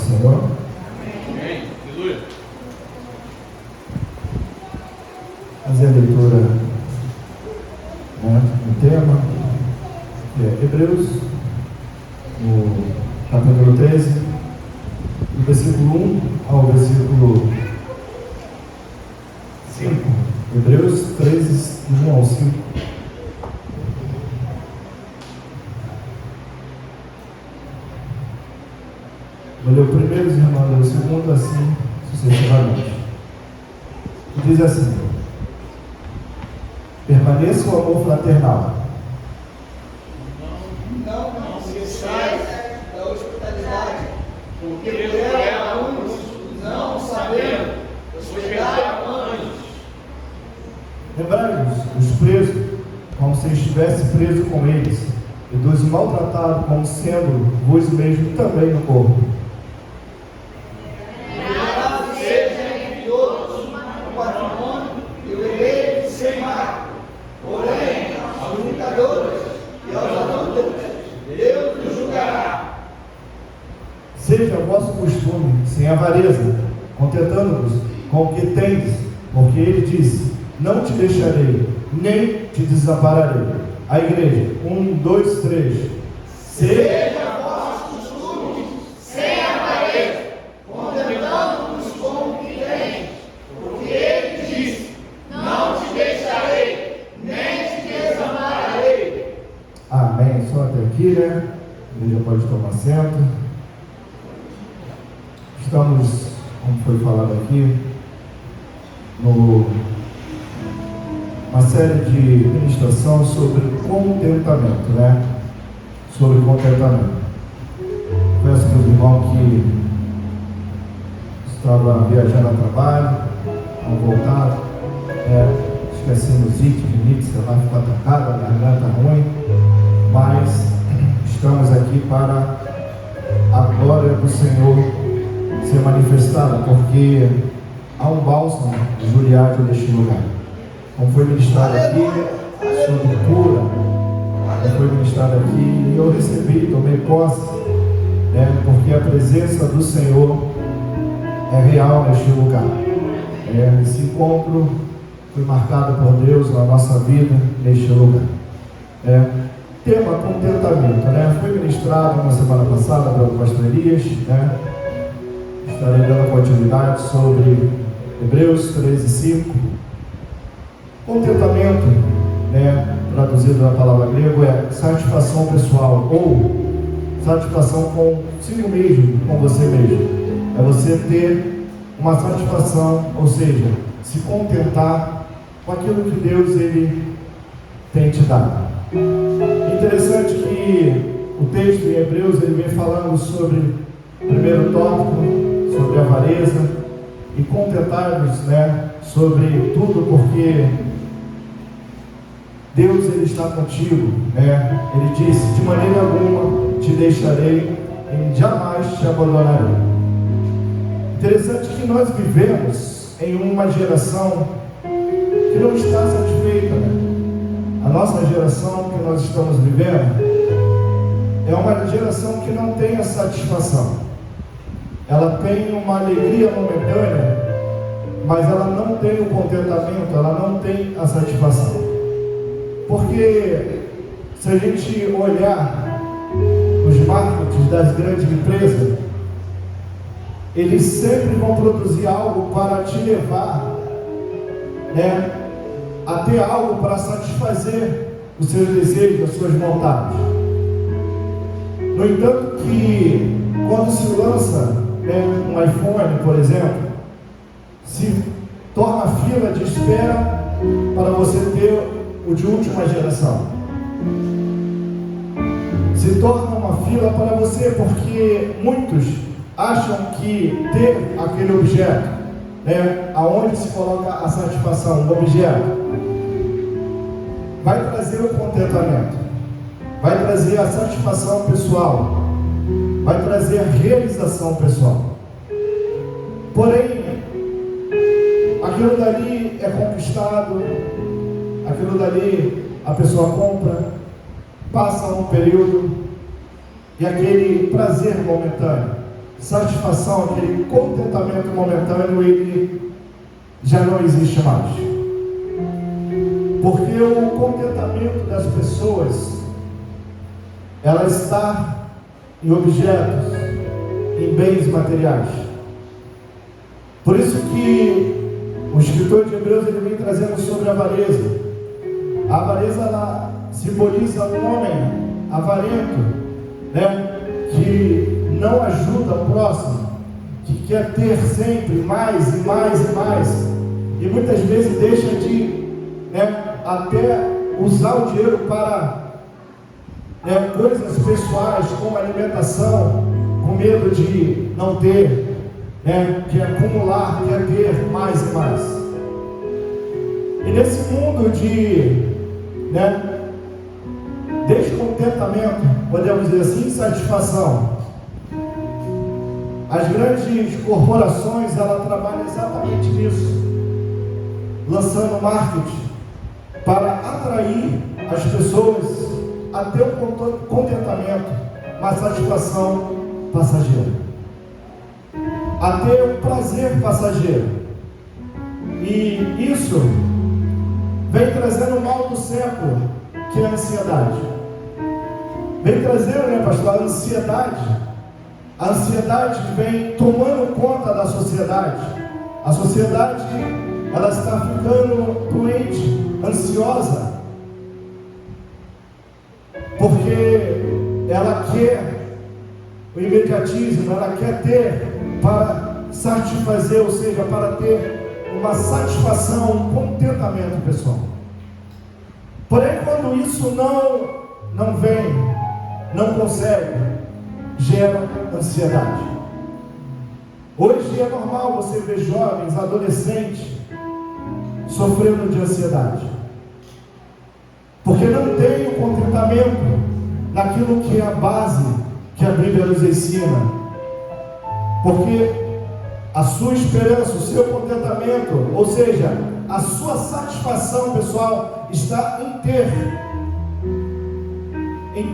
Senhor. Amém. Aleluia. Fazer a leitura, do tema, que é Hebreus, no capítulo 13, do versículo 1 ao versículo 5. Hebreus 13, do 1 ao 5. Vou ler o primeiro, os irmãos ler o segundo, assim sucessivamente. E diz assim: permaneça o amor fraternal. Não se esqueça da hospitalidade, porque é a uns, não sabendo, hospedar anjos. Lembrai-vos dos presos, como se estivesse preso com eles, e dos maltratados, como sendo vós mesmos também no corpo. Seja o vosso costume, sem avareza, contentando-vos com o que tendes, porque ele disse: não te deixarei, nem te desampararei. A igreja, 1, 2, 3. Seja vosso costume, sem avareza, contentando-vos com o que tendes, porque ele disse: não te deixarei, nem te desampararei. Amém. Só até aqui, né? A igreja pode tomar assento. Estamos, como foi falado aqui, numa série de ministração sobre contentamento, né? Sobre contentamento. Peço para os irmãos que estavam viajando a trabalho, ao voltar, esquecendo os itens, limites, você vai ficar atacado, a garganta ruim, mas estamos aqui para a glória do Senhor ser manifestada, porque há um bálsamo juliário neste lugar. Como foi ministrado aqui sobre cura, como foi ministrado aqui, e eu recebi, tomei posse, porque a presença do Senhor é real neste lugar. Esse encontro foi marcado por Deus na nossa vida neste lugar. Tema contentamento, foi ministrado na semana passada pelo pastor Elias, Estarei dando continuidade sobre Hebreus 13, 5. Contentamento, traduzido na palavra grega, é satisfação pessoal ou satisfação consigo mesmo, com você mesmo. É você ter uma satisfação, ou seja, se contentar com aquilo que Deus ele tem te dado. Interessante que o texto em Hebreus ele vem falando sobre o primeiro tópico, sobre a avareza, e contentar-nos, sobre tudo, porque Deus ele está contigo, Ele disse: de maneira alguma te deixarei e jamais te abandonarei. Interessante que nós vivemos em uma geração que não está satisfeita, A nossa geração que nós estamos vivendo é uma geração que não tem a satisfação. Ela tem uma alegria momentânea, mas ela não tem o contentamento, ela não tem a satisfação. Porque se a gente olhar os marketing das grandes empresas, eles sempre vão produzir algo para te levar, a ter algo para satisfazer os seus desejos, as suas vontades. No entanto que quando se lança um iPhone, por exemplo, se torna fila de espera para você ter o de última geração. Se torna uma fila para você, porque muitos acham que ter aquele objeto, aonde se coloca a satisfação, o objeto, vai trazer o contentamento, vai trazer a satisfação pessoal, vai trazer a realização pessoal. Porém, aquilo dali é conquistado, aquilo dali a pessoa compra, passa um período, e aquele prazer momentâneo satisfação, aquele contentamento momentâneo, ele já não existe mais. Porque o contentamento das pessoas, ela está em objetos, em bens materiais. Por isso que o escritor de Hebreus ele vem trazendo sobre a avareza. A avareza, ela simboliza um homem avarento, né? Que não ajuda o próximo, que quer ter sempre mais e mais e mais, e muitas vezes deixa de, até usar o dinheiro para coisas pessoais, como alimentação, com medo de não ter, quer acumular, quer ter mais e mais. E nesse mundo de descontentamento, podemos dizer assim, insatisfação, as grandes corporações, ela trabalham exatamente nisso, lançando marketing para atrair as pessoas a ter um contentamento, uma satisfação passageira, a ter um prazer passageiro. E isso vem trazendo o mal do século, que é a ansiedade. Vem trazendo, pastor, a ansiedade. A ansiedade vem tomando conta da sociedade. A sociedade, ela está ficando doente, ansiosa, porque ela quer o imediatismo, ela quer ter para satisfazer, ou seja, para ter uma satisfação, um contentamento pessoal. Porém, quando isso não vem, não consegue, gera ansiedade. Hoje é normal você ver jovens, adolescentes sofrendo de ansiedade, porque não tem o contentamento naquilo que é a base que a Bíblia nos ensina, porque a sua esperança, o seu contentamento, ou seja, a sua satisfação pessoal está em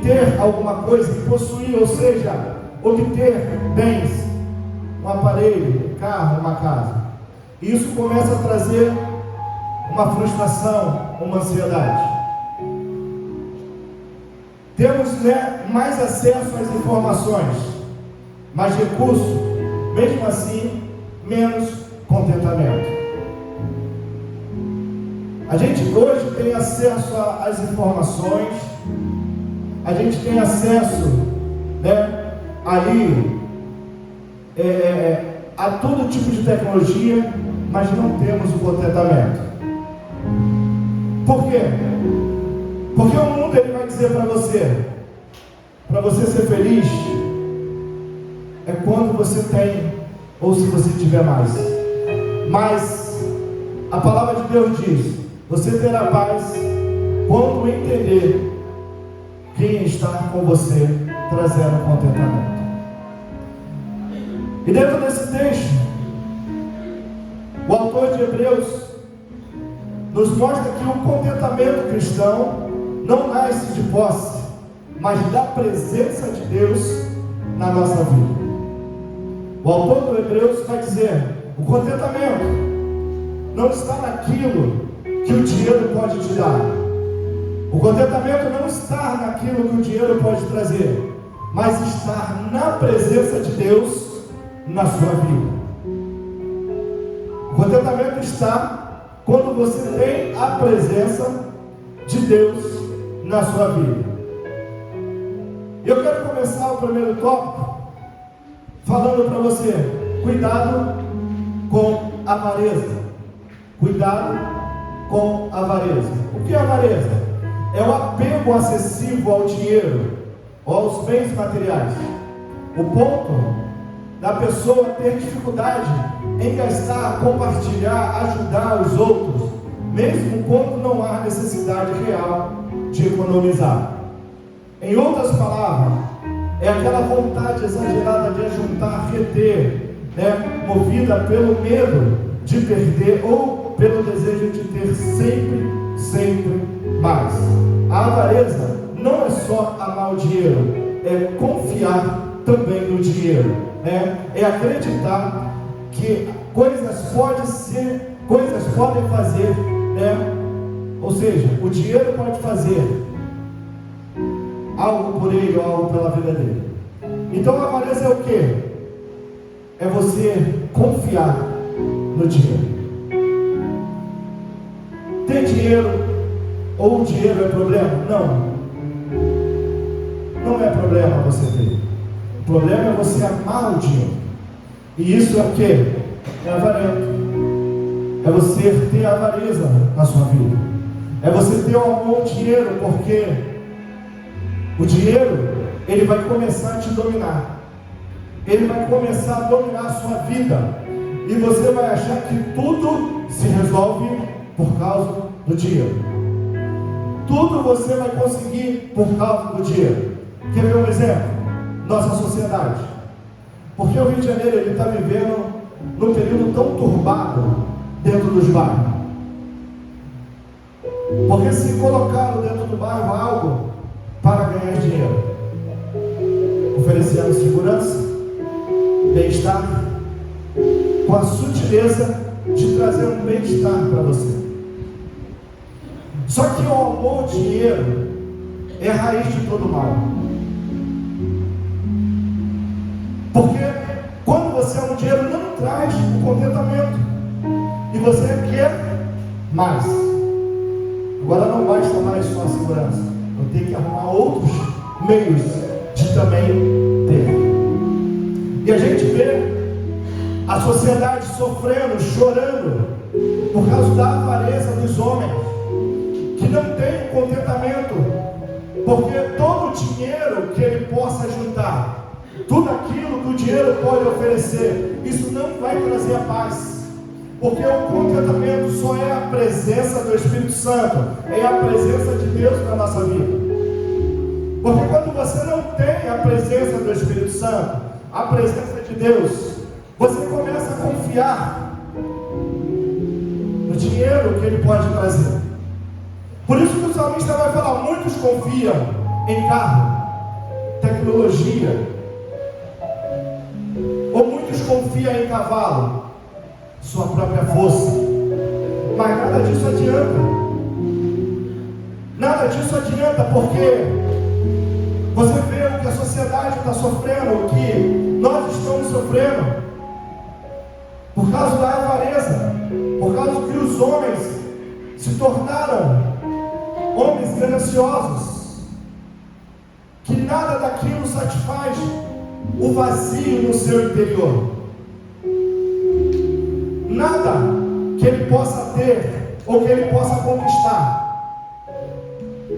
ter alguma coisa, em possuir, ou seja, obter bens, um aparelho, um carro, uma casa. E isso começa a trazer uma frustração, uma ansiedade. Temos mais acesso às informações, mais recursos, mesmo assim, menos contentamento. A gente hoje tem acesso às informações, a gente tem acesso ali a todo tipo de tecnologia, mas não temos o contentamento. Por quê? Porque o mundo ele vai dizer para você ser feliz é quando você tem, ou se você tiver mais. Mas a palavra de Deus diz: você terá paz quando entender quem está com você, trazendo contentamento. E dentro desse texto, o autor de Hebreus nos mostra que o contentamento cristão não nasce de posse, mas da presença de Deus na nossa vida. O autor do Hebreus vai dizer: o contentamento não está naquilo que o dinheiro pode te dar. O contentamento não está naquilo que o dinheiro pode trazer, mas está na presença de Deus na sua vida. O contentamento está quando você tem a presença de Deus na sua vida. E eu quero começar o primeiro tópico falando para você: cuidado com a avareza. Cuidado com a avareza. O que é avareza? É o apego excessivo ao dinheiro ou aos bens materiais. O ponto da pessoa ter dificuldade em gastar, compartilhar, ajudar os outros, mesmo quando não há necessidade real de economizar. Em outras palavras, é aquela vontade exagerada de ajuntar, reter, movida pelo medo de perder ou pelo desejo de ter sempre mais. A avareza não é só amar o dinheiro, é confiar também no dinheiro. né? É acreditar que coisas podem fazer, né? Ou seja, o dinheiro pode fazer algo por ele ou algo pela vida dele. Então a avareza é o quê? É você confiar no dinheiro. Ter dinheiro ou o dinheiro é problema? Não. Não é problema você ter. O problema é você amar o dinheiro. E isso é o quê? É avarento. É você ter avareza na sua vida. É você ter o amor ao dinheiro, porque o dinheiro, ele vai começar a te dominar. Ele vai começar a dominar a sua vida. E você vai achar que tudo se resolve por causa do dinheiro. Tudo você vai conseguir por causa do dinheiro. Quer ver um exemplo? Nossa sociedade. Porque o Rio de Janeiro ele está vivendo num período tão turbado dentro dos bairros. Porque se colocaram dentro do bairro algo para ganhar dinheiro, oferecendo segurança, bem-estar, com a sutileza de trazer um bem-estar para você. Só que o amor ao dinheiro é a raiz de todo mal. Porque quando você ama o dinheiro, não traz o contentamento. E você quer mais. Agora não basta mais só a segurança. Eu tenho que arrumar outros meios de também ter. E a gente vê a sociedade sofrendo, chorando, por causa da avareza dos homens, que não tem contentamento, porque todo o dinheiro que ele possa juntar, tudo aquilo que o dinheiro pode oferecer, isso não vai trazer a paz. Porque o contentamento só é a presença do Espírito Santo, é a presença de Deus na nossa vida. Porque quando você não tem a presença do Espírito Santo, a presença de Deus, você começa a confiar no dinheiro que ele pode trazer. Por isso que o salmista vai falar, muitos confiam em carro, tecnologia, ou muitos confiam em cavalo, sua própria força, mas nada disso adianta. Nada disso adianta, porque você vê o que a sociedade está sofrendo, o que nós estamos sofrendo, por causa da avareza, por causa que os homens se tornaram homens gananciosos, que nada daquilo satisfaz o vazio no seu interior. Nada que ele possa ter ou que ele possa conquistar.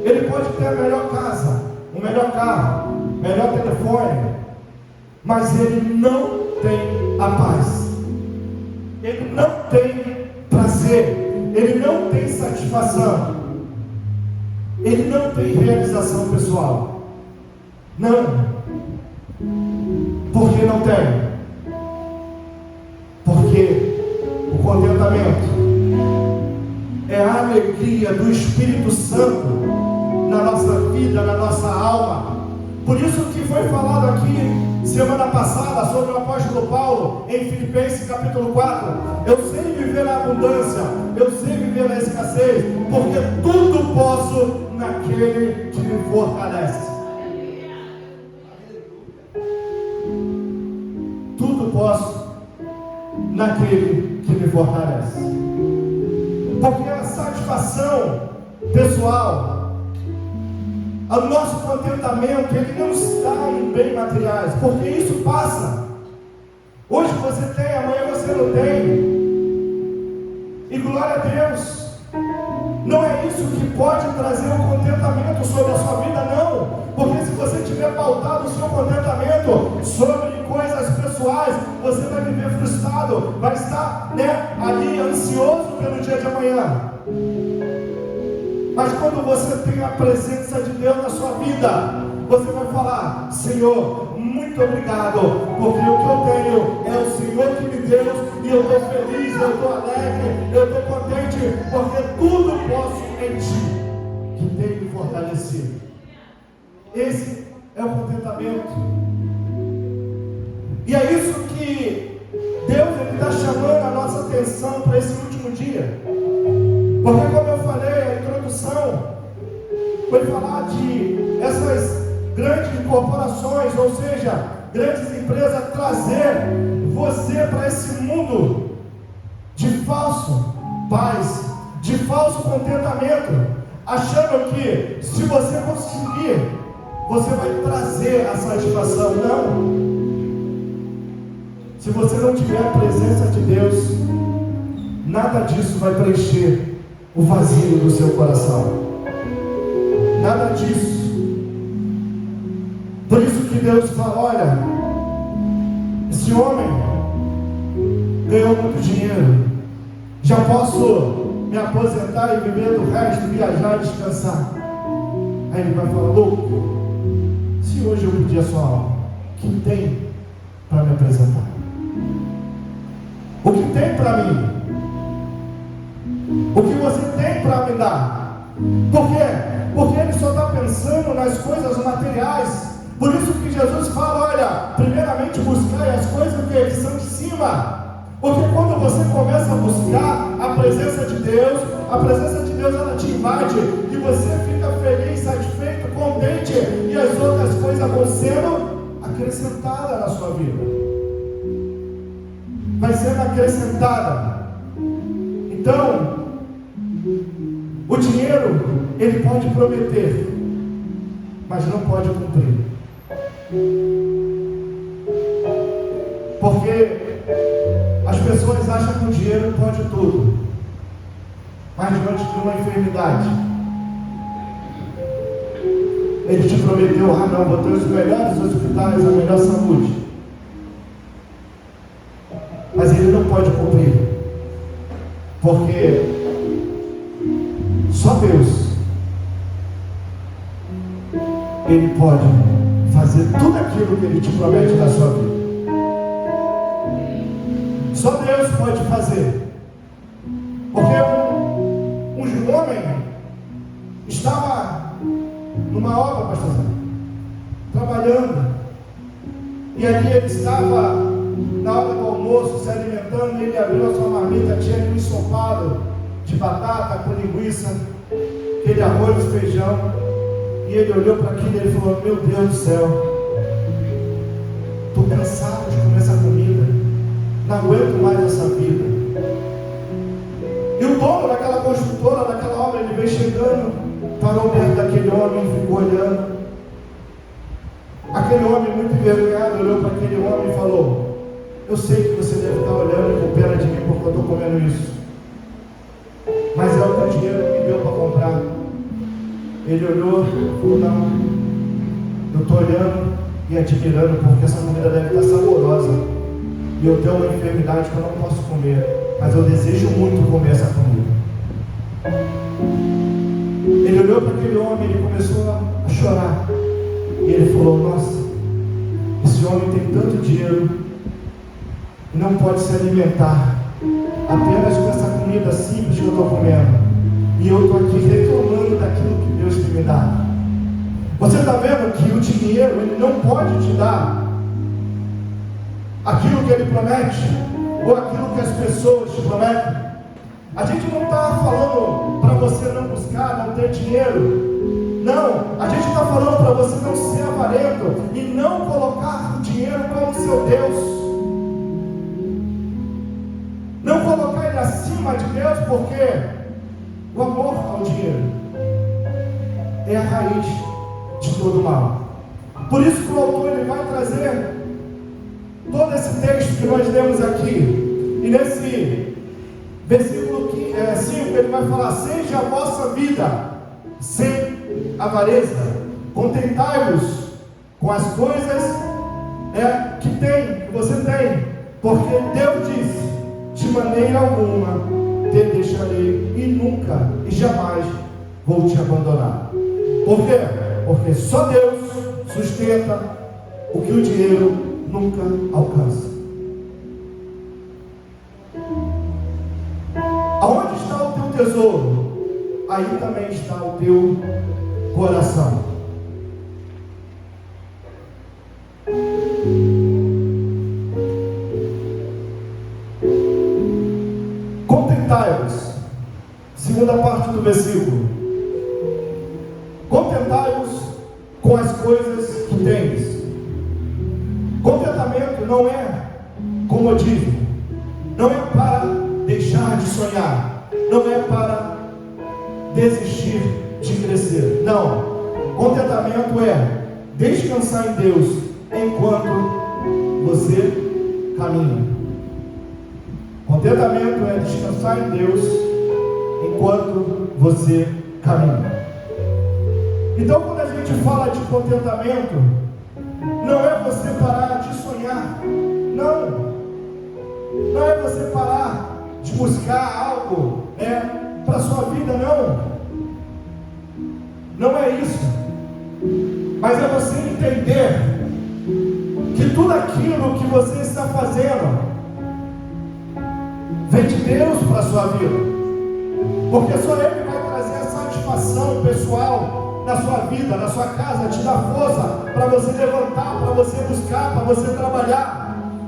Ele pode ter a melhor casa, o melhor carro, o melhor telefone, mas ele não tem a paz. Ele não tem prazer, ele não tem satisfação, ele não tem realização pessoal. Não. Por que não tem? Porque o contentamento é a alegria do Espírito Santo na nossa vida, na nossa alma. Por isso que foi falado aqui semana passada sobre o apóstolo Paulo em Filipenses capítulo 4. Eu sei viver na abundância, eu sei viver na escassez, porque tudo posso naquele que me fortalece. Tudo posso naquele que me fortalece. Porque a satisfação pessoal, o nosso contentamento, ele não está em bens materiais, porque isso passa. Hoje você tem, amanhã você não tem. E glória a Deus. Não é isso que pode trazer o contentamento sobre a sua vida, não. Porque se você tiver pautado o seu contentamento sobre coisas pessoais, você vai viver frustrado, vai estar, ali ansioso pelo dia de amanhã. Mas quando você tem a presença de Deus na sua vida, você vai falar: Senhor, muito obrigado, porque o que eu tenho é o Senhor que me deu, e eu estou feliz, eu estou alegre, eu estou contente, porque tudo posso em Ti, que tem me fortalecido. Esse é o contentamento. E é isso está chamando a nossa atenção para esse último dia. Porque, como eu falei, a introdução foi falar de essas grandes corporações, ou seja, grandes empresas, trazer você para esse mundo de falso paz, de falso contentamento, achando que se você conseguir, você vai trazer a satisfação. Não. Se você não tiver a presença de Deus, nada disso vai preencher o vazio do seu coração. Nada disso. Por isso que Deus fala: olha, esse homem ganhou muito dinheiro, já posso me aposentar e viver do resto, viajar e descansar. Aí ele vai falar: louco, se hoje eu pedir a sua alma, o que tem para me apresentar? O que tem para mim? O que você tem para me dar? Por quê? Porque ele só está pensando nas coisas materiais. Por isso que Jesus fala: olha, primeiramente buscai as coisas que são de cima. Porque quando você começa a buscar a presença de Deus ela te invade, e você fica feliz, satisfeito, contente, e as outras coisas vão sendo acrescentadas na sua vida. Vai sendo acrescentada. Então, o dinheiro, ele pode prometer, mas não pode cumprir. Porque as pessoas acham que o dinheiro pode tudo, mas diante de uma enfermidade, ele te prometeu: ah não, vou ter os melhores hospitais, a melhor saúde, mas ele não pode cumprir, porque só Deus, ele pode fazer tudo aquilo que ele te promete na sua vida. Só Deus pode fazer. Porque um homem estava numa obra, pastor Zé, trabalhando, e ali ele estava na hora do almoço se alimentando, e ele abriu a sua marmita, tinha um ensopado de batata com linguiça, aquele arroz e feijão, e ele olhou para aquilo e ele falou: meu Deus do céu, estou cansado de comer essa comida, não aguento mais essa vida. E o dono daquela construtora, daquela obra, ele veio chegando, parou perto daquele homem e ficou olhando. Aquele homem, muito envergonhado, olhou para aquele homem e falou: eu sei que você deve estar olhando com pena de mim porque eu estou comendo isso, mas é o teu dinheiro que me deu para comprar. Ele olhou e falou: não, eu estou olhando e admirando porque essa comida deve estar saborosa, e eu tenho uma enfermidade que eu não posso comer, mas eu desejo muito comer essa comida. Ele olhou para aquele homem, ele começou a chorar, e ele falou: nossa, esse homem tem tanto dinheiro e não pode se alimentar apenas com essa comida simples que eu estou comendo, e eu estou aqui reclamando daquilo que Deus tem me dado. Você está vendo que o dinheiro, ele não pode te dar aquilo que ele promete, ou aquilo que as pessoas te prometem. A gente não está falando para você não buscar, não ter dinheiro. Não, a gente está falando para você não ser avarento e não colocar o dinheiro como seu Deus. Não colocar ele acima de Deus, porque o amor ao dinheiro é a raiz de todo mal. Por isso que o autor ele vai trazer todo esse texto que nós lemos aqui, e nesse versículo 5 ele vai falar: seja a vossa vida sem avareza, contentai-vos com as coisas que você tem, porque Deus disse: de maneira alguma te deixarei, e nunca e jamais vou te abandonar. Por quê? Porque só Deus sustenta o que o dinheiro nunca alcança. Aonde está o teu tesouro, aí também está o teu coração. contentai-vos. Segunda parte do versículo. Contentai-vos com as coisas que tendes. Contentamento não é comodismo, não é para deixar de sonhar, não é para desistir de crescer. Não. Contentamento é descansar em Deus enquanto você caminha. Contentamento é descansar em Deus enquanto você caminha. Então, quando a gente fala de contentamento, não é você parar de sonhar, não é você parar de buscar algo para a sua vida, não é isso, mas é você entender que tudo aquilo que você está fazendo vem de Deus para a sua vida, porque só Ele vai trazer a satisfação pessoal na sua vida, na sua casa, te dar força para você levantar, para você buscar, para você trabalhar.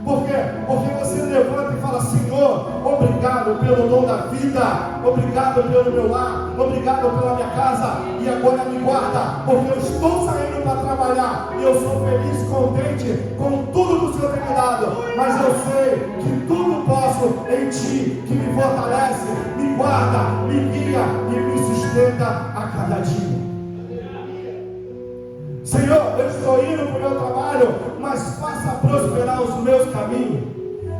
Por quê? Porque você levanta e fala: Senhor, obrigado pelo dom da vida, obrigado pelo meu lar, obrigado pela minha casa, e agora me guarda, porque eu estou saindo para trabalhar, e eu sou feliz, contente com tudo que o Senhor tem me dado, mas eu sei que tudo posso em Ti, que me fortalece, me guarda, me guia e me sustenta a cada dia. Senhor, eu estou indo para o meu trabalho, mas faça prosperar os meus caminhos.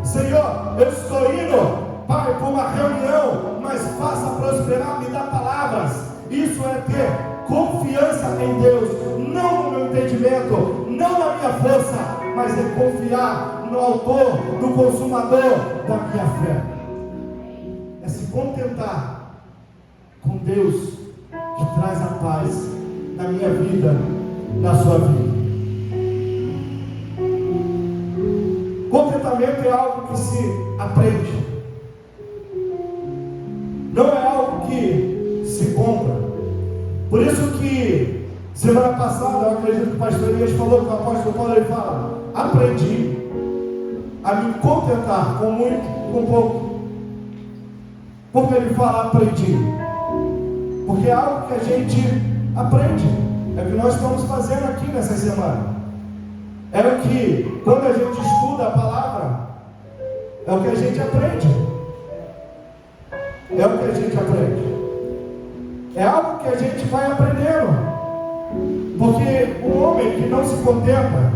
Senhor, eu estou indo, Pai, para uma reunião, mas faça prosperar, me dá palavras. Isso é ter confiança em Deus, não no meu entendimento, não na minha força, mas é confiar no autor, no consumador da minha fé. É se contentar com Deus que traz a paz na minha vida, na sua vida. Contentamento é algo que se aprende, não é algo que se compra. Por isso que semana passada, eu acredito que o pastor Elias falou, que o apóstolo Paulo, ele fala: aprendi a me contentar com muito, com pouco. Porque ele fala aprendi? Porque é algo que a gente aprende. É o que nós estamos fazendo aqui nessa semana. É o que, quando a gente estuda a palavra, é o que a gente aprende. É o que a gente aprende. É algo que a gente vai aprendendo. Porque o homem que não se contenta,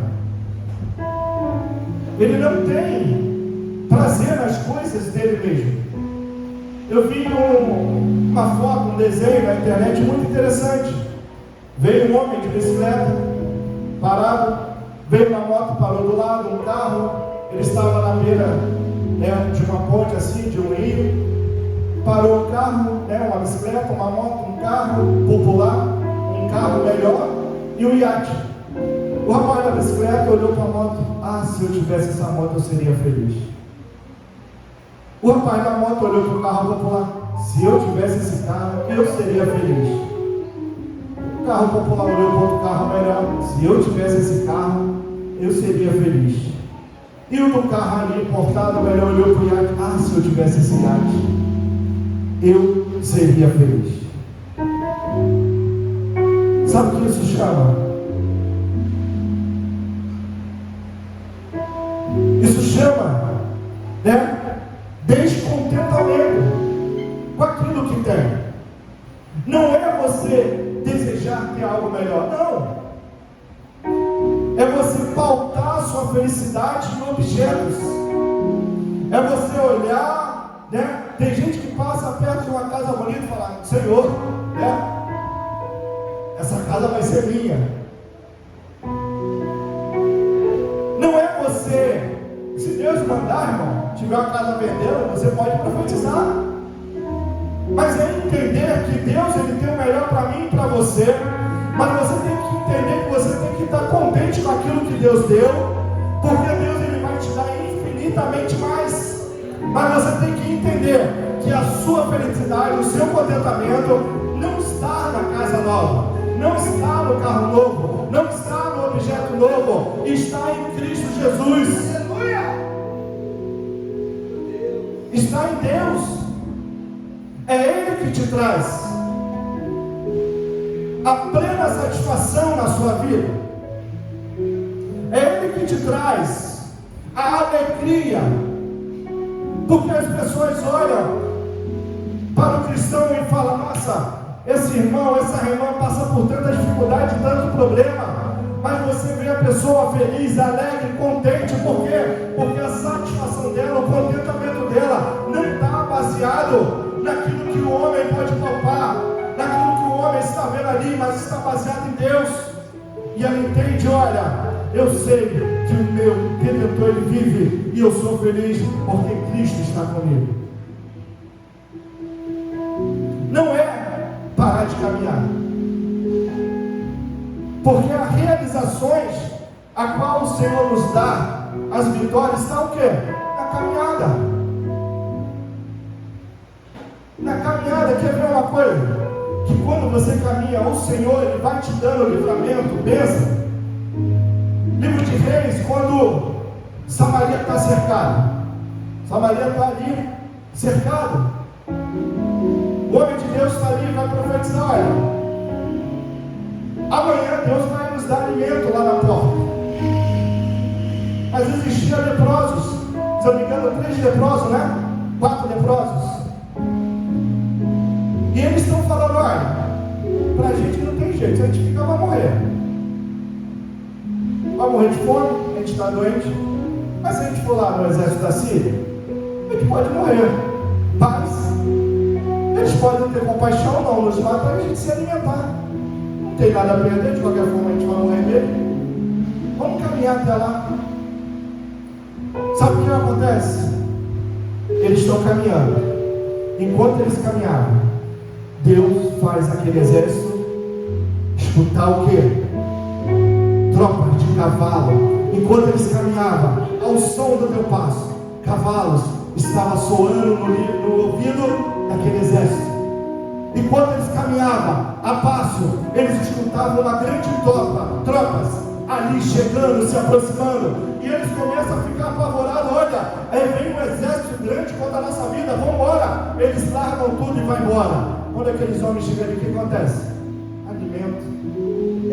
ele não tem prazer nas coisas dele mesmo. Eu vi uma foto, um desenho na internet muito interessante. Veio um homem de bicicleta, parado, veio uma moto, parou do lado, um carro, ele estava na beira de uma ponte assim, de um rio, parou o carro, uma bicicleta, uma moto, um carro popular, um carro melhor e um iate. O rapaz da bicicleta olhou para a moto: ah, se eu tivesse essa moto eu seria feliz. O rapaz da moto olhou para o carro popular: se eu tivesse esse carro eu seria feliz. O carro popular olhou para outro carro melhor: se eu tivesse esse carro, eu seria feliz. E o do carro ali, importado, melhor, olhou para o iate: ah, se eu tivesse esse iate, eu seria feliz. Sabe o que isso chama? Isso chama, descontentamento com aquilo que tem. Não é você desejar ter algo melhor, não. É você pautar a sua felicidade em objetos. É você olhar, Tem gente que passa perto de uma casa bonita e fala: Senhor, essa casa vai ser minha. Não é você, se Deus mandar, irmão, tiver uma casa vendendo, você pode profetizar. Mas é entender que Deus, Ele tem o melhor para mim e para você. Mas você tem que entender que você tem que estar contente com aquilo que Deus deu, porque Deus, Ele vai te dar infinitamente mais. Mas você tem que entender que a sua felicidade, o seu contentamento não está na casa nova, não está no carro novo, não está no objeto novo, está em Cristo Jesus. Está em Deus. Ele que te traz a plena satisfação na sua vida. É Ele que te traz a alegria, porque as pessoas olham para o cristão e falam: nossa, esse irmão, essa irmã passa por tanta dificuldade, tanto problema, mas você vê a pessoa feliz, alegre, contente. Por quê? Porque a satisfação dela, o contentamento dela não está baseado naquilo que o homem pode palpar, naquilo que o homem está vendo ali, mas está baseado em Deus. E ela entende: olha, eu sei que o meu Redentor ele vive, e eu sou feliz porque Cristo está comigo. Não é parar de caminhar, porque as realizações a qual o Senhor nos dá, as vitórias, está o quê? Na caminhada. Na caminhada. Quer ver uma coisa? Que quando você caminha, o Senhor ele vai te dando livramento, bênção. Livro de Reis, quando Samaria está cercada, Samaria está ali cercada, o homem de Deus está ali e vai profetizar: olha, amanhã Deus vai nos dar alimento lá na porta. Mas existiam leprosos, se eu não me engano, 3 leprosos, né? 4 leprosos. E eles estão falando: olha, para a gente não tem jeito, a gente fica, vai morrer. Vai morrer de fome, a gente está doente. Mas se a gente for lá no exército da Síria, a gente pode morrer. Mas eles podem ter compaixão, não nos matar, a gente se alimentar. Não tem nada a perder, de qualquer forma a gente vai morrer dele. Vamos caminhar até lá. Sabe o que acontece? Eles estão caminhando. Enquanto eles caminhavam, Deus faz aquele exército escutar o quê? Tropas de cavalo. Enquanto eles caminhavam, ao som do teu passo, cavalos estavam soando no ouvido daquele exército. Enquanto eles caminhavam a passo, eles escutavam uma grande tropas ali chegando, se aproximando, e eles começam a ficar apavorados. Olha, aí vem um exército grande contra a nossa vida, vamos embora. Eles largam tudo e vão embora. Quando aqueles homens chegam ali, o que acontece? Alimento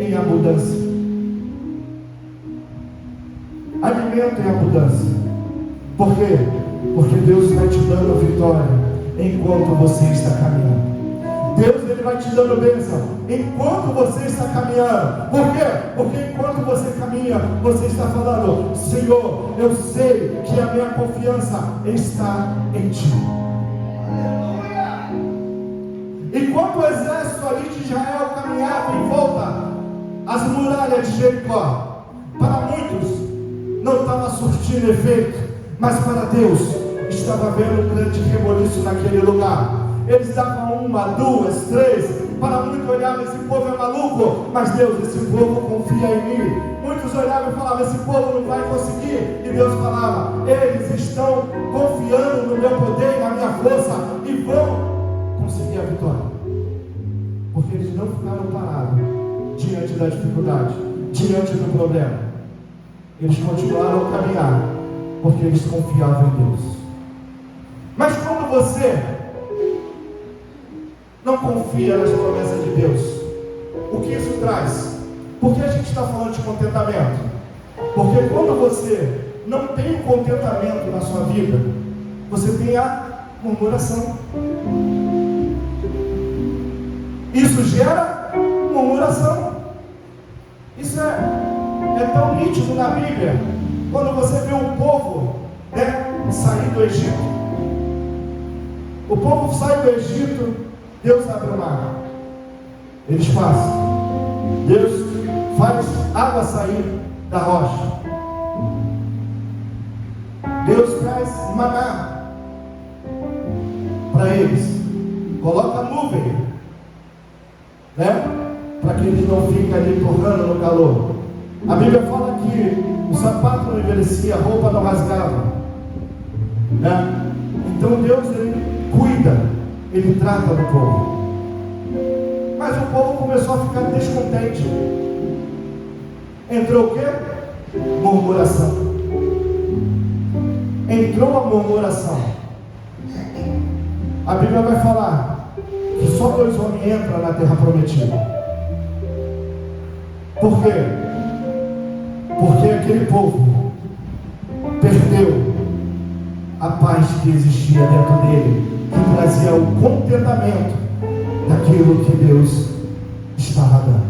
em abundância. Alimento em abundância. Por quê? Porque Deus vai te dando vitória enquanto você está caminhando. Deus ele vai te dando bênção enquanto você está caminhando. Por quê? Porque enquanto você caminha, você está falando: Senhor, eu sei que a minha confiança está em Ti. Enquanto o exército ali de Israel caminhava em volta às muralhas de Jericó, para muitos não estava surtindo efeito, mas para Deus estava havendo um grande reboliço naquele lugar. Eles davam 1, 2, 3. Para muitos olhavam: esse povo é maluco. Mas Deus: esse povo confia em mim. Muitos olhavam e falavam: esse povo não vai conseguir. E Deus falava: eles estão confiando no meu poder, na minha força, e vão conseguir a vitória. Porque eles não ficaram parados diante da dificuldade, diante do problema. Eles continuaram a caminhar, porque eles confiavam em Deus. Mas quando você não confia nas promessas de Deus, o que isso traz? Por que a gente está falando de contentamento? Porque quando você não tem contentamento na sua vida, você tem a murmuração. Isso gera murmuração. Isso é tão nítido na Bíblia. Quando você vê um povo sair do Egito, o povo sai do Egito, Deus abre o mar, eles passam. Deus faz água sair da rocha. Deus traz maná para eles, coloca nuvem, para que eles não fiquem ali torrando no calor. A Bíblia fala que o sapato não envelhecia, a roupa não rasgava, Então Deus ele cuida, Ele trata do povo. Mas o povo começou a ficar descontente. Entrou o quê? Murmuração. Entrou a murmuração. A Bíblia vai falar só 2 homens entram na terra prometida. Por quê? Porque aquele povo perdeu a paz que existia dentro dele, que trazia o contentamento daquilo que Deus estava dando.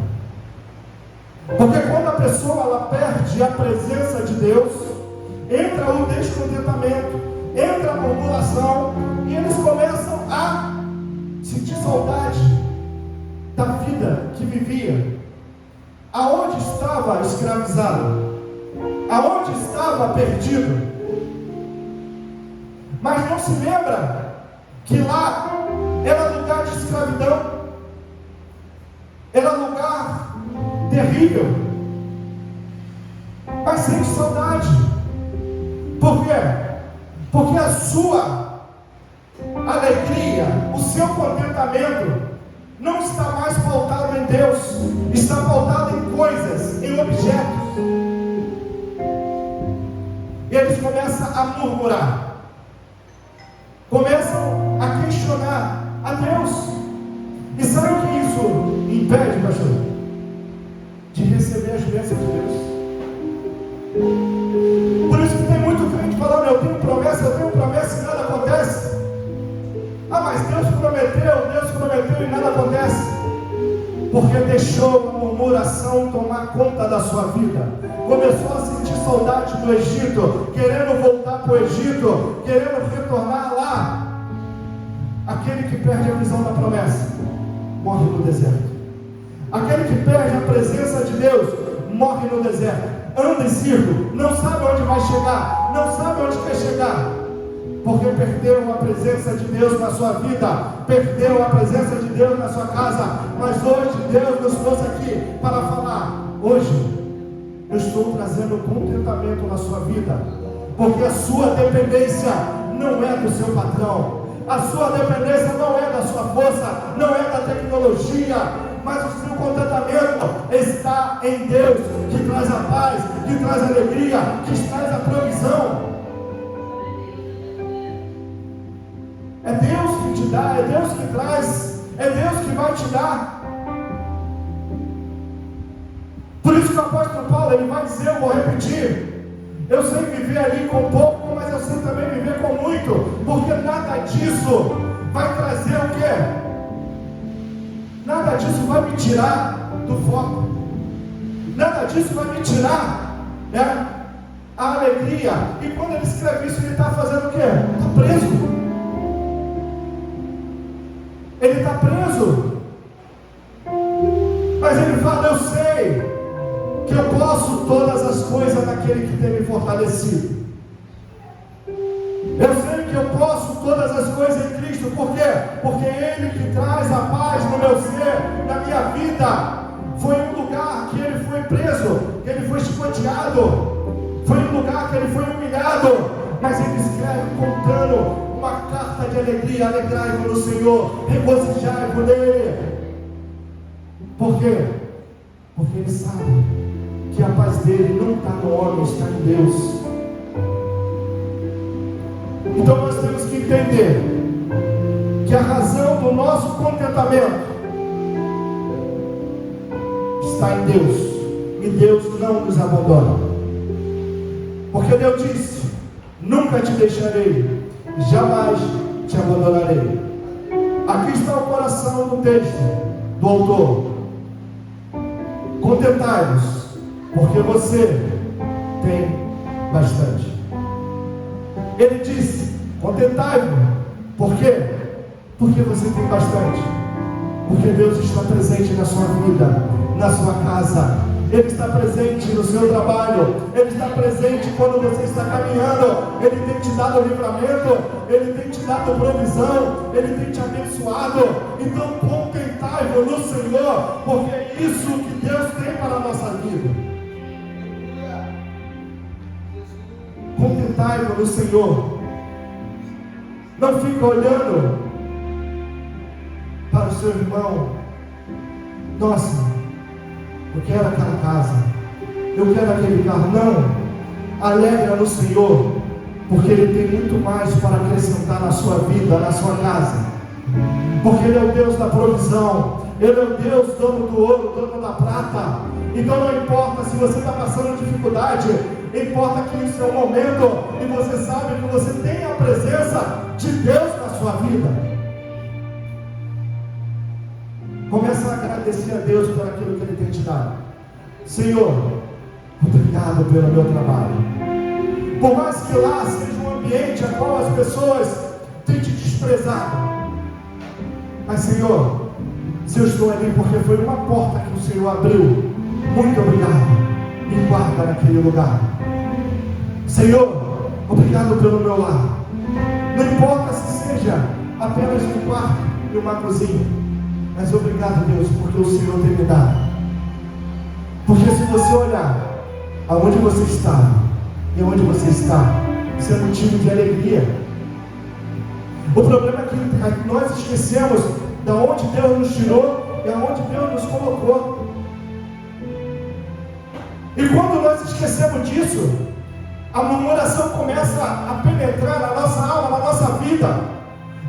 Porque quando a pessoa ela perde a presença de Deus, entra o descontentamento, entra a murmuração, e eles começam a sentir saudade da vida que vivia. Aonde estava escravizado? Aonde estava perdido? Mas não se lembra que lá era lugar de escravidão, era lugar terrível, mas sente saudade. Por quê? Porque a sua alegria, o seu contentamento não está mais pautado em Deus, está pautado em coisas, em objetos. E eles começam a murmurar, começam a questionar a Deus. E sabe o que isso impede, pastor? De receber as bênçãos de Deus. Por isso que tem muito crente falando: eu tenho promessa e nada acontece. Ah, mas Deus prometeu e nada acontece. Porque deixou a murmuração tomar conta da sua vida. Começou a sentir saudade do Egito, querendo voltar para o Egito, querendo retornar lá. Aquele que perde a visão da promessa morre no deserto. Aquele que perde a presença de Deus morre no deserto. Anda em círculo, não sabe onde vai chegar, não sabe onde quer chegar, porque perdeu a presença de Deus na sua vida, perdeu a presença de Deus na sua casa. Mas hoje Deus nos trouxe aqui para falar: hoje eu estou trazendo contentamento na sua vida, porque a sua dependência não é do seu patrão, a sua dependência não é da sua força, não é da tecnologia, mas o seu contentamento está em Deus, que traz a paz, que traz a alegria, que traz a provisão. É Deus que te dá, é Deus que traz, é Deus que vai te dar. Por isso que o apóstolo Paulo, ele vai dizer, eu vou repetir: eu sei viver ali com pouco, mas eu sei também viver com muito, porque nada disso vai trazer o quê? Nada disso vai me tirar do foco, nada disso vai me tirar, né, a alegria. E quando ele escreve isso, ele está fazendo o quê? Está preso. Ele está preso. Mas ele fala: eu sei que eu posso todas as coisas naquele que tem me fortalecido. Eu sei que eu posso todas as coisas em Cristo. Por quê? Porque Ele que traz a paz no meu ser, na minha vida. Foi um lugar que ele foi preso, que ele foi chicoteado, foi um lugar que ele foi humilhado, mas ele escreve contando uma carta de alegria: alegrai-vos no Senhor, regozijai-vos nele. Por quê? Porque ele sabe que a paz dele não está no homem, está em Deus. Então nós temos que entender que a razão do nosso contentamento está em Deus, e Deus não nos abandona. Porque Deus disse: nunca te deixarei, jamais te abandonarei. Aqui está o coração do texto do autor: contentai-vos, porque você tem bastante. Ele disse: contentai-vos. Por quê? Porque você tem bastante. Porque Deus está presente na sua vida, na sua casa. Ele está presente no seu trabalho. Ele está presente quando você está caminhando. Ele tem te dado livramento, Ele tem te dado provisão, Ele tem te abençoado. Então contentai-vos no Senhor, porque é isso que Deus tem para a nossa vida. Contentai-vos no Senhor. Não fica olhando para o seu irmão: nossa, eu quero aquela casa, eu quero aquele carro. Não, alegra no Senhor, porque Ele tem muito mais para acrescentar na sua vida, na sua casa. Porque Ele é o Deus da provisão, Ele é o Deus dono do ouro, dono da prata. Então não importa se você está passando dificuldade, importa que isso é um momento e você sabe que você tem a presença de Deus na sua vida. Começa a agradecer a Deus por aquilo que Ele tem te dado. Senhor, obrigado pelo meu trabalho. Por mais que lá seja um ambiente a qual as pessoas têm te desprezado, mas Senhor, se eu estou ali porque foi uma porta que o Senhor abriu, muito obrigado. Me guarda naquele lugar. Senhor, obrigado pelo meu lar. Não importa se seja apenas um quarto e uma cozinha, mas obrigado, Deus, porque o Senhor tem me dado. Porque se você olhar aonde você está e onde você está, isso é motivo de alegria. O problema é que nós esquecemos de onde Deus nos tirou e aonde Deus nos colocou. E quando nós esquecemos disso, a murmuração começa a penetrar na nossa alma, na nossa vida.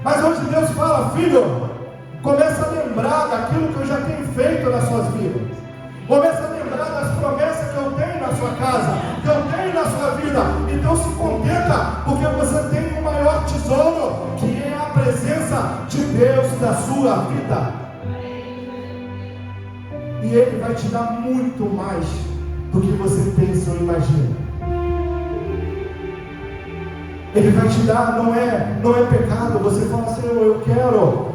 Mas hoje Deus fala: filho, começa a lembrar daquilo que eu já tenho feito nas suas vidas. Começa a lembrar das promessas que eu tenho na sua casa, que eu tenho na sua vida. Então se contenta, porque você tem um maior tesouro, que é a presença de Deus na sua vida. E Ele vai te dar muito mais do que você pensa ou imagina. Ele vai te dar, não é pecado. Você fala assim: eu quero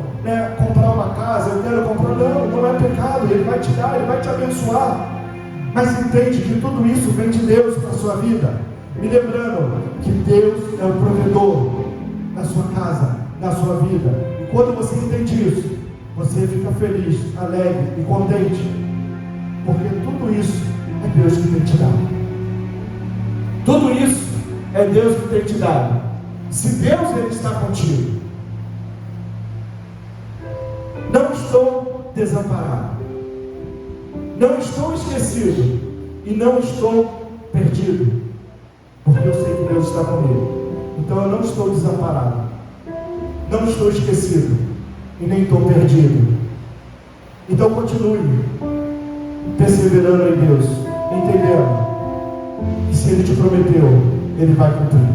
comprar uma casa, eu quero comprar. Não é pecado. Ele vai te dar, Ele vai te abençoar. Mas entende que tudo isso vem de Deus para a sua vida. Me lembrando que Deus é o provedor na sua casa, na sua vida. E quando você entende isso, você fica feliz, alegre e contente, porque tudo isso é Deus que tem te dado. Tudo isso é Deus que tem te dado. Se Deus Ele está contigo, não estou desamparado, não estou esquecido e não estou perdido, porque eu sei que Deus está comigo. Então eu não estou desamparado, não estou esquecido e nem estou perdido. Então continue perseverando em Deus, entendendo que se Ele te prometeu, Ele vai cumprir.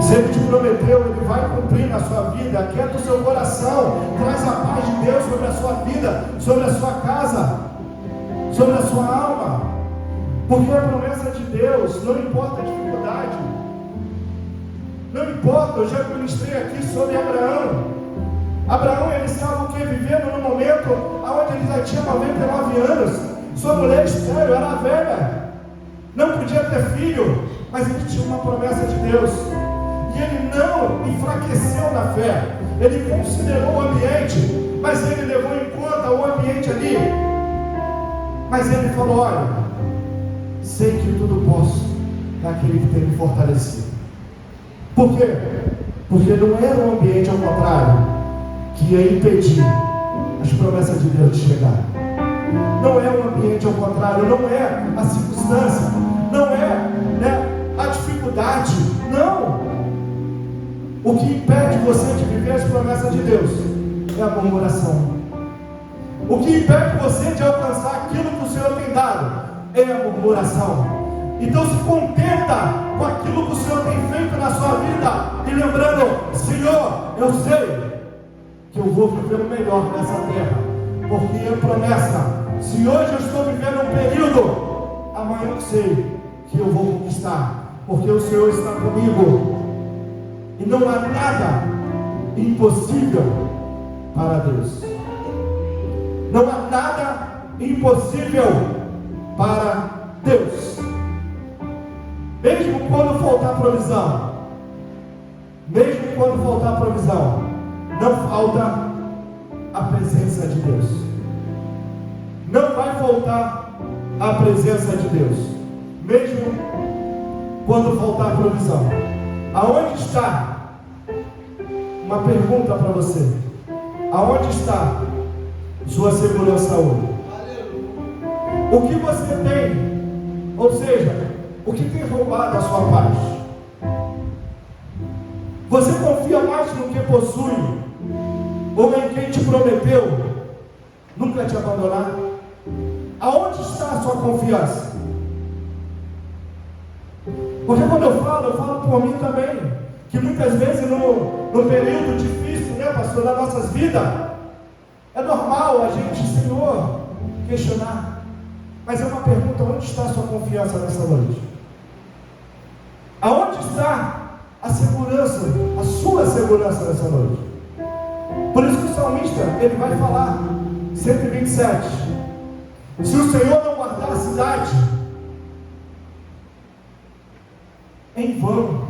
Se Ele te prometeu, Ele vai cumprir na sua vida. Aquieta o seu coração, traz a paz de Deus sobre a sua vida, sobre a sua casa, sobre a sua alma, porque a promessa de Deus, não importa a dificuldade, não importa. Eu já ministrei aqui sobre Abraão. Abraão, ele estava o que? Vivendo no momento onde ele já tinha 99 anos, sua mulher estéril, era velha, não podia ter filho, mas ele tinha uma promessa de Deus, e ele não enfraqueceu na fé. Ele considerou o ambiente, mas ele levou em conta o ambiente ali, mas ele falou: olha, sei que tudo posso naquele que tem me fortalecido. Por quê? Porque não era um ambiente ao contrário que ia impedir as promessas de Deus de chegar. Não é um ambiente ao contrário, não é a circunstância, não é a dificuldade, não. O que impede você de viver as promessas de Deus é a murmuração. O que impede você de alcançar aquilo que o Senhor tem dado é a murmuração. Então se contenta com aquilo que o Senhor tem feito na sua vida, e lembrando: Senhor, eu sei que eu vou viver o melhor nessa terra, porque é promessa. Se hoje eu estou vivendo um período, amanhã eu sei que eu vou conquistar, porque o Senhor está comigo, e não há nada impossível para Deus. Não há nada impossível para Deus. Mesmo quando faltar provisão, não falta a presença de Deus. Não vai faltar a presença de Deus, mesmo quando faltar provisão. Aonde está? Uma pergunta para você: aonde está sua segurança hoje? O que você tem? Ou seja, o que tem roubado a sua paz? Você confia mais no que possui ou em quem te prometeu nunca te abandonar? Aonde está a sua confiança? Porque quando eu falo por mim também, que muitas vezes no período difícil, né, pastor, das nossas vidas, é normal a gente, Senhor, questionar. Mas é uma pergunta: onde está a sua confiança nessa noite? Aonde está a segurança, a sua segurança nessa noite? Por isso que o salmista, ele vai falar, 127, se o Senhor não guardar a cidade, em vão.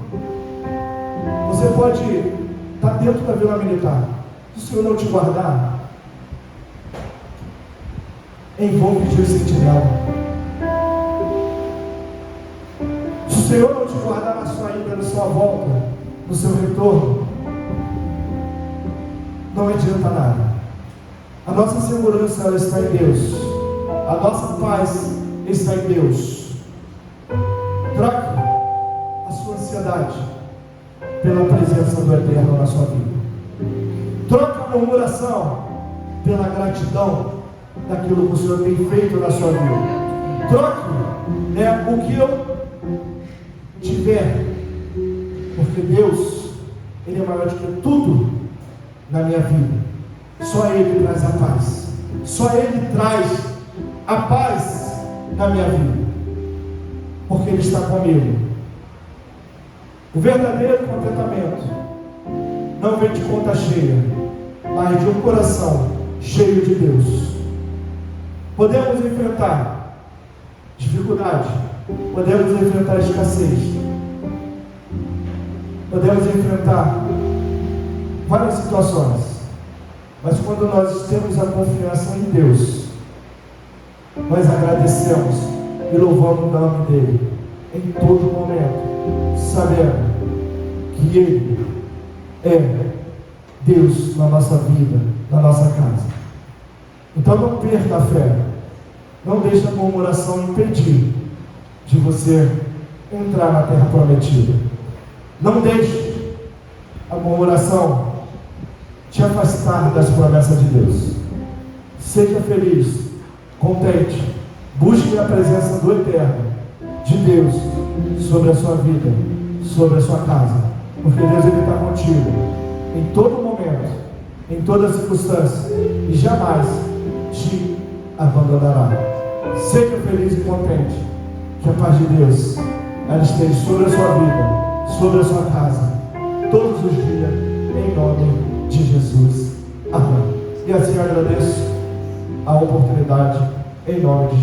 Você pode estar dentro da vila militar, se o Senhor não te guardar, em vão pedir o sentinela. Se o Senhor não te guardar na sua ida, na sua volta, no seu retorno, não adianta nada. A nossa segurança, ela está em Deus. A nossa paz está em Deus. Troque a sua ansiedade pela presença do Eterno na sua vida. Troque a murmuração pela gratidão daquilo que o Senhor tem feito na sua vida. Troque, o que eu tiver, porque Deus, Ele é maior do que tudo na minha vida. Só Ele traz a paz. Só Ele traz a paz na minha vida, porque Ele está comigo. O verdadeiro contentamento não vem de conta cheia, mas de um coração cheio de Deus. Podemos enfrentar dificuldade, podemos enfrentar escassez, podemos enfrentar várias situações, mas quando nós temos a confiança em Deus, nós agradecemos e louvamos o nome dEle em todo momento, sabendo que Ele é Deus na nossa vida, na nossa casa. Então não perca a fé, não deixe a murmuração impedir de você entrar na terra prometida. Não deixe a murmuração te afastar das promessas de Deus. Seja feliz, contente, busque a presença do Eterno, de Deus, sobre a sua vida, sobre a sua casa, porque Deus, Ele está contigo em todo momento, em toda circunstância, e jamais te abandonará. Seja feliz e contente, que a paz de Deus, ela esteja sobre a sua vida, sobre a sua casa, todos os dias, em nome de Jesus. Amém. E assim eu agradeço a oportunidade, em nome de Jesus.